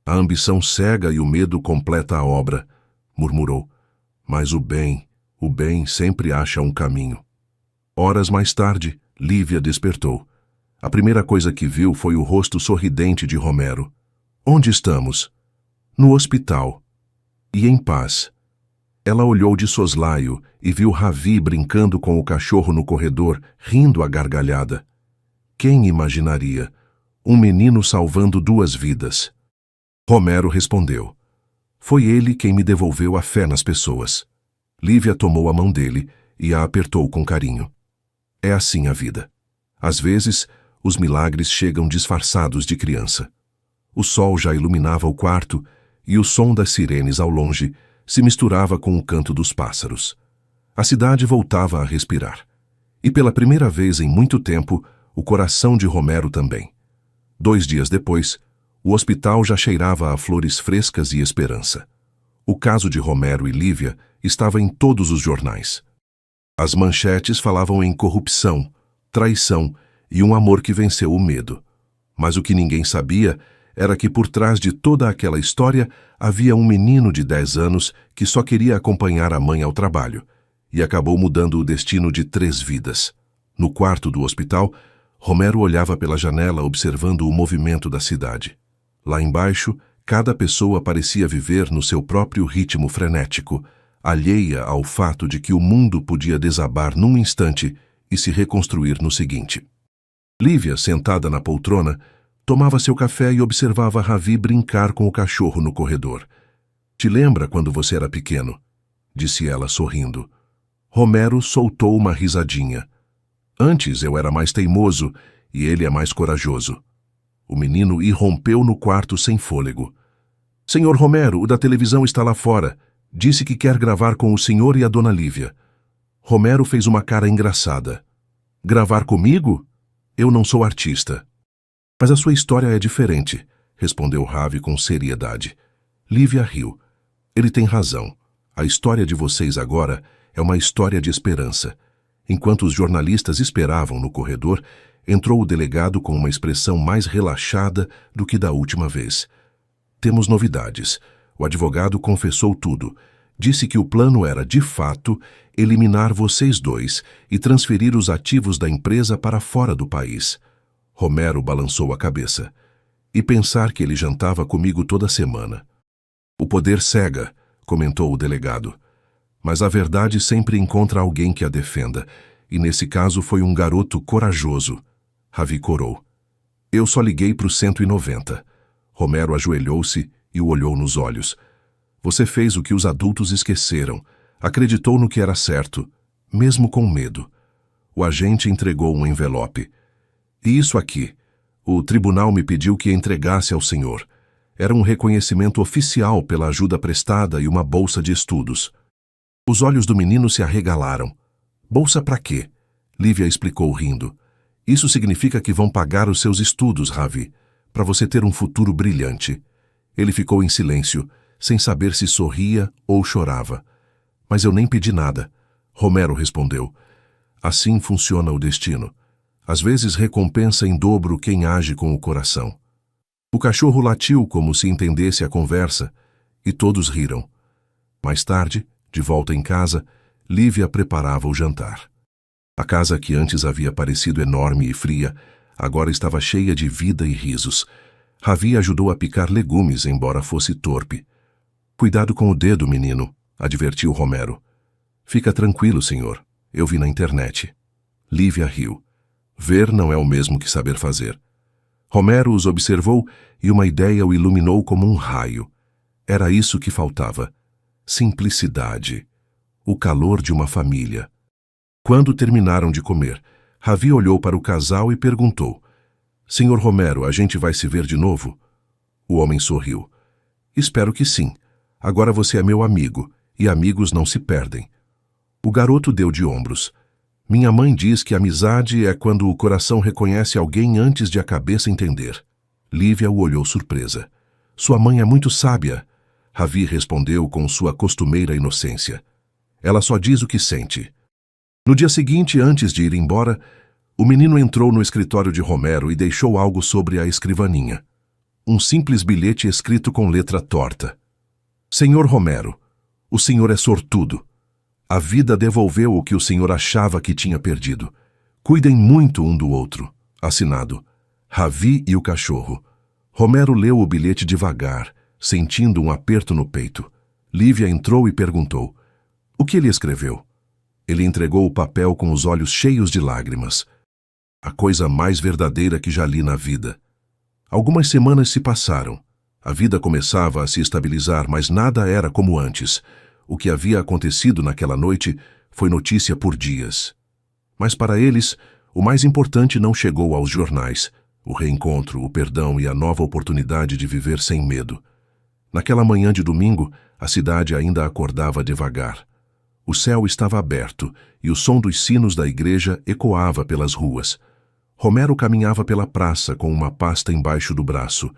A ambição cega e o medo completa a obra, murmurou. Mas o bem sempre acha um caminho. Horas mais tarde, Lívia despertou. A primeira coisa que viu foi o rosto sorridente de Romero. Onde estamos? No hospital. E em paz. Ela olhou de soslaio e viu Ravi brincando com o cachorro no corredor, rindo à gargalhada. Quem imaginaria? Um menino salvando 2 vidas. Romero respondeu. Foi ele quem me devolveu a fé nas pessoas. Lívia tomou a mão dele e a apertou com carinho. É assim a vida. Às vezes, os milagres chegam disfarçados de criança. O sol já iluminava o quarto e o som das sirenes ao longe se misturava com o canto dos pássaros. A cidade voltava a respirar. E pela primeira vez em muito tempo, o coração de Romero também. 2 dias depois, o hospital já cheirava a flores frescas e esperança. O caso de Romero e Lívia estava em todos os jornais. As manchetes falavam em corrupção, traição e um amor que venceu o medo. Mas o que ninguém sabia era que por trás de toda aquela história havia um menino de 10 anos que só queria acompanhar a mãe ao trabalho e acabou mudando o destino de 3 vidas. No quarto do hospital, Romero olhava pela janela observando o movimento da cidade. Lá embaixo, cada pessoa parecia viver no seu próprio ritmo frenético, alheia ao fato de que o mundo podia desabar num instante e se reconstruir no seguinte. Lívia, sentada na poltrona, tomava seu café e observava Ravi brincar com o cachorro no corredor. Te lembra quando você era pequeno? Disse ela sorrindo. Romero soltou uma risadinha. Antes eu era mais teimoso e ele é mais corajoso. O menino irrompeu no quarto sem fôlego. Senhor Romero, o da televisão está lá fora. Disse que quer gravar com o senhor e a dona Lívia. Romero fez uma cara engraçada. Gravar comigo? Eu não sou artista. Mas a sua história é diferente, respondeu Ravi com seriedade. Lívia riu. Ele tem razão. A história de vocês agora é uma história de esperança. Enquanto os jornalistas esperavam no corredor, entrou o delegado com uma expressão mais relaxada do que da última vez. Temos novidades. O advogado confessou tudo. Disse que o plano era, de fato, eliminar vocês 2 e transferir os ativos da empresa para fora do país. Romero balançou a cabeça. E pensar que ele jantava comigo toda semana. O poder cega, comentou o delegado. Mas a verdade sempre encontra alguém que a defenda, e nesse caso foi um garoto corajoso. Ravi corou. Eu só liguei para o 190. Romero ajoelhou-se e o olhou nos olhos. Você fez o que os adultos esqueceram. Acreditou no que era certo, mesmo com medo. O agente entregou um envelope. E isso aqui? O tribunal me pediu que entregasse ao senhor. Era um reconhecimento oficial pela ajuda prestada e uma bolsa de estudos. Os olhos do menino se arregalaram. Bolsa para quê? Lívia explicou rindo. Isso significa que vão pagar os seus estudos, Ravi, para você ter um futuro brilhante. Ele ficou em silêncio, sem saber se sorria ou chorava. Mas eu nem pedi nada. Romero respondeu. Assim funciona o destino. Às vezes recompensa em dobro quem age com o coração. O cachorro latiu como se entendesse a conversa, e todos riram. Mais tarde, de volta em casa, Lívia preparava o jantar. A casa que antes havia parecido enorme e fria, agora estava cheia de vida e risos. Ravi ajudou a picar legumes, embora fosse torpe. Cuidado com o dedo, menino, advertiu Romero. Fica tranquilo, senhor. Eu vi na internet. Lívia riu. Ver não é o mesmo que saber fazer. Romero os observou e uma ideia o iluminou como um raio. Era isso que faltava. Simplicidade. O calor de uma família. Quando terminaram de comer, Ravi olhou para o casal e perguntou. Senhor Romero, a gente vai se ver de novo? O homem sorriu. Espero que sim. Agora você é meu amigo, e amigos não se perdem. O garoto deu de ombros. Minha mãe diz que amizade é quando o coração reconhece alguém antes de a cabeça entender. Lívia o olhou surpresa. Sua mãe é muito sábia. Ravi respondeu com sua costumeira inocência. Ela só diz o que sente. No dia seguinte, antes de ir embora, o menino entrou no escritório de Romero e deixou algo sobre a escrivaninha. Um simples bilhete escrito com letra torta. Senhor Romero, o senhor é sortudo. A vida devolveu o que o senhor achava que tinha perdido. Cuidem muito um do outro. Assinado, Ravi e o cachorro. Romero leu o bilhete devagar, sentindo um aperto no peito. Lívia entrou e perguntou: o que ele escreveu? Ele entregou o papel com os olhos cheios de lágrimas. A coisa mais verdadeira que já li na vida. Algumas semanas se passaram. A vida começava a se estabilizar, mas nada era como antes. O que havia acontecido naquela noite foi notícia por dias. Mas para eles, o mais importante não chegou aos jornais. O reencontro, o perdão e a nova oportunidade de viver sem medo. Naquela manhã de domingo, a cidade ainda acordava devagar. O céu estava aberto e o som dos sinos da igreja ecoava pelas ruas. Romero caminhava pela praça com uma pasta embaixo do braço.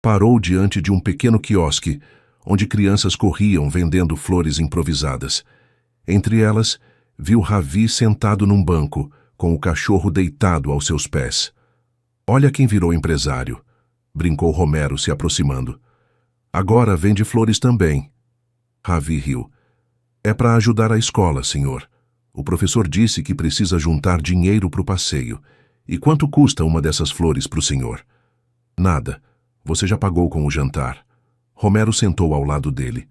Parou diante de um pequeno quiosque, onde crianças corriam vendendo flores improvisadas. Entre elas, viu Ravi sentado num banco, com o cachorro deitado aos seus pés. Olha quem virou empresário, brincou Romero se aproximando. Agora vende flores também. Ravi riu. É para ajudar a escola, senhor. O professor disse que precisa juntar dinheiro para o passeio. E quanto custa uma dessas flores para o senhor? Nada. Você já pagou com o jantar. Romero sentou ao lado dele.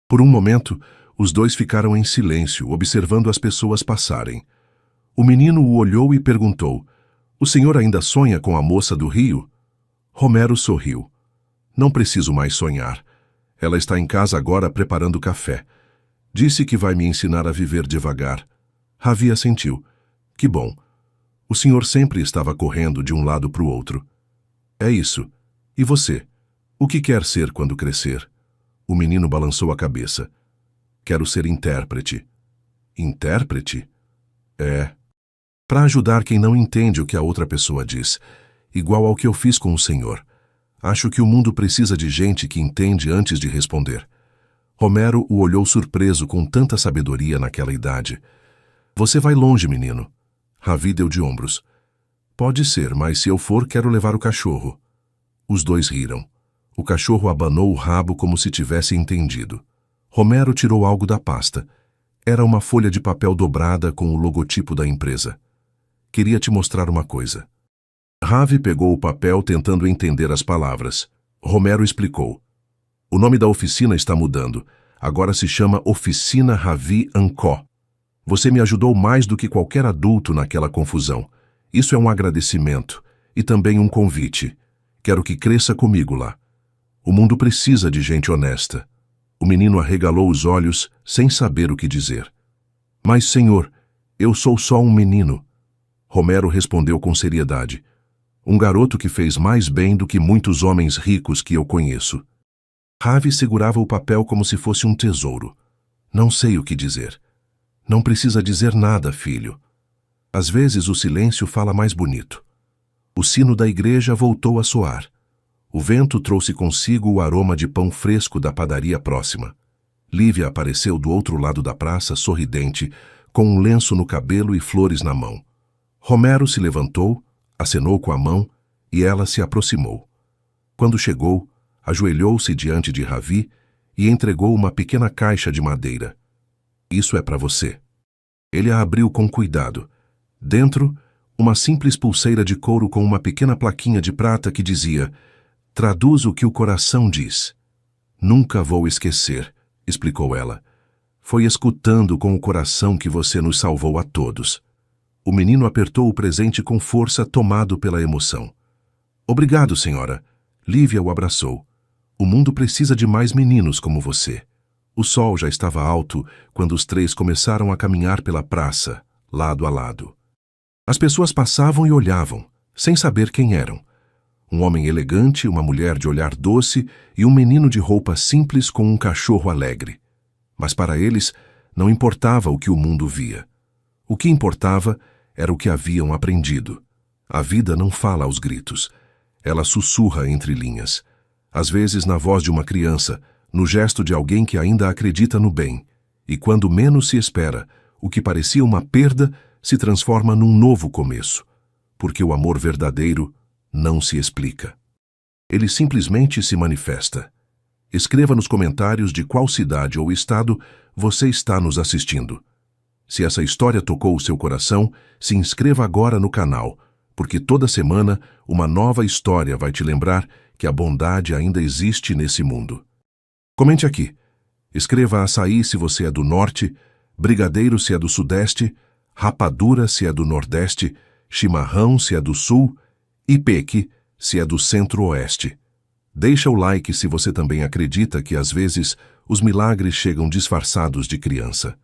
Por um momento, os dois ficaram em silêncio, observando as pessoas passarem. O menino o olhou e perguntou: o senhor ainda sonha com a moça do Rio? Romero sorriu. Não preciso mais sonhar. Ela está em casa agora preparando café. Disse que vai me ensinar a viver devagar. Ravi assentiu. Que bom. O senhor sempre estava correndo de um lado para o outro. É isso. E você? O que quer ser quando crescer? O menino balançou a cabeça. Quero ser intérprete. Intérprete? É. Para ajudar quem não entende o que a outra pessoa diz, igual ao que eu fiz com o senhor. Acho que o mundo precisa de gente que entende antes de responder. Romero o olhou surpreso com tanta sabedoria naquela idade. Você vai longe, menino. Ravi deu de ombros. Pode ser, mas se eu for, quero levar o cachorro. Os dois riram. O cachorro abanou o rabo como se tivesse entendido. Romero tirou algo da pasta. Era uma folha de papel dobrada com o logotipo da empresa. Queria te mostrar uma coisa. Ravi pegou o papel tentando entender as palavras. Romero explicou. O nome da oficina está mudando. Agora se chama Oficina Ravi & Co. Você me ajudou mais do que qualquer adulto naquela confusão. Isso é um agradecimento e também um convite. Quero que cresça comigo lá. O mundo precisa de gente honesta. O menino arregalou os olhos sem saber o que dizer. Mas, senhor, eu sou só um menino. Romero respondeu com seriedade. Um garoto que fez mais bem do que muitos homens ricos que eu conheço. Ravi segurava o papel como se fosse um tesouro. Não sei o que dizer. Não precisa dizer nada, filho. Às vezes o silêncio fala mais bonito. O sino da igreja voltou a soar. O vento trouxe consigo o aroma de pão fresco da padaria próxima. Lívia apareceu do outro lado da praça, sorridente, com um lenço no cabelo e flores na mão. Romero se levantou, acenou com a mão e ela se aproximou. Quando chegou, ajoelhou-se diante de Ravi e entregou uma pequena caixa de madeira. Isso é para você. Ele a abriu com cuidado. Dentro, uma simples pulseira de couro com uma pequena plaquinha de prata que dizia: traduz o que o coração diz. Nunca vou esquecer, explicou ela. Foi escutando com o coração que você nos salvou a todos. O menino apertou o presente com força, tomado pela emoção. Obrigado, senhora. Lívia o abraçou. O mundo precisa de mais meninos como você. O sol já estava alto quando os três começaram a caminhar pela praça, lado a lado. As pessoas passavam e olhavam, sem saber quem eram. Um homem elegante, uma mulher de olhar doce e um menino de roupa simples com um cachorro alegre. Mas para eles, não importava o que o mundo via. O que importava era o que haviam aprendido. A vida não fala aos gritos. Ela sussurra entre linhas. Às vezes na voz de uma criança, no gesto de alguém que ainda acredita no bem. E quando menos se espera, o que parecia uma perda se transforma num novo começo, porque o amor verdadeiro não se explica. Ele simplesmente se manifesta. Escreva nos comentários de qual cidade ou estado você está nos assistindo. Se essa história tocou o seu coração, se inscreva agora no canal, porque toda semana uma nova história vai te lembrar que a bondade ainda existe nesse mundo. Comente aqui. Escreva açaí se você é do norte, brigadeiro se é do sudeste, rapadura se é do nordeste, chimarrão se é do sul e peque se é do centro-oeste. Deixa o like se você também acredita que às vezes os milagres chegam disfarçados de criança.